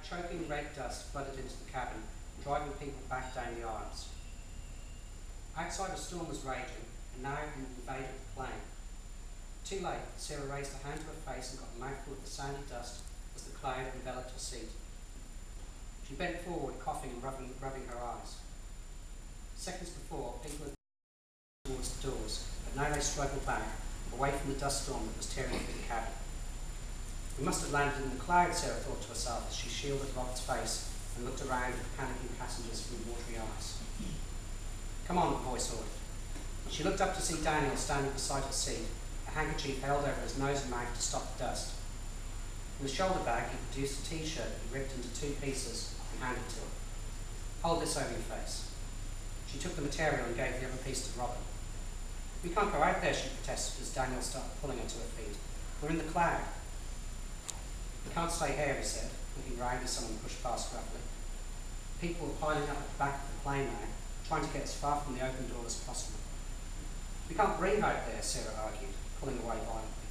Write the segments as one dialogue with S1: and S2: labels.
S1: choking red dust flooded into the cabin, driving people back down the aisles. Outside a storm was raging, and now it invaded the plane. Too late, Sarah raised her hand to her face and got a mouthful of the sandy dust as the cloud enveloped her seat. She bent forward, coughing and rubbing her eyes. Seconds before, people had towards the doors, but now they struggled back, away from the dust storm that was tearing through the cabin. We must have landed in the clouds, Sarah thought to herself as she shielded Robert's face and looked around at the panicking passengers through watery eyes. Come on, the voice ordered. She looked up to see Daniel standing beside her seat, a handkerchief held over his nose and mouth to stop the dust. From the shoulder bag, he produced a t-shirt that he ripped into 2 pieces and handed to her. Hold this over your face. She took the material and gave the other piece to Robin. We can't go out there, she protested as Daniel started pulling her to her feet. We're in the cloud. We can't stay here, he said, looking round as someone pushed past gruffly. People were piling up at the back of the plane now, trying to get as far from the open door as possible. We can't breathe out there, Sarah argued, pulling away violently.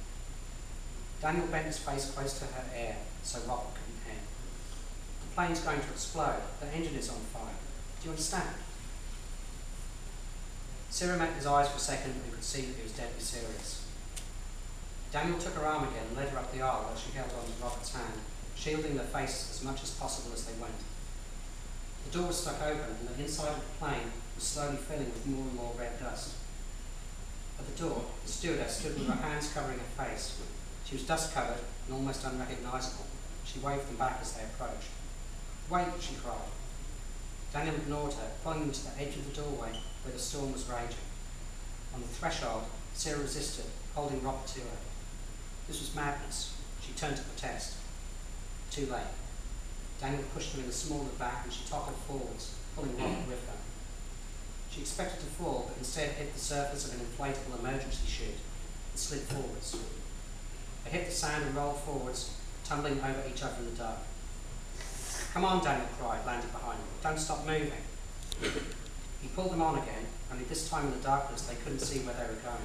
S1: Daniel bent his face close to her ear so Robert couldn't hear. The plane's going to explode. The engine is on fire. Do you understand? Sarah met his eyes for a second and could see that he was deadly serious. Daniel took her arm again and led her up the aisle while she held on to Robert's hand, shielding their faces as much as possible as they went. The door was stuck open and the inside of the plane was slowly filling with more and more red dust. At the door, the stewardess stood with her hands covering her face. She was dust-covered and almost unrecognisable. She waved them back as they approached. Wait, she cried. Daniel ignored her, pulling them to the edge of the doorway where the storm was raging. On the threshold, Sarah resisted, holding Robert to her. This was madness. She turned to protest. Too late. Daniel pushed her in the smaller back and she toppled forwards, pulling Robert with her. She expected to fall, but instead hit the surface of an inflatable emergency chute and slid forwards. They hit the sand and rolled forwards, tumbling over each other in the dark. Come on, Daniel cried, landing behind them. Don't stop moving. He pulled them on again, only this time in the darkness they couldn't see where they were going.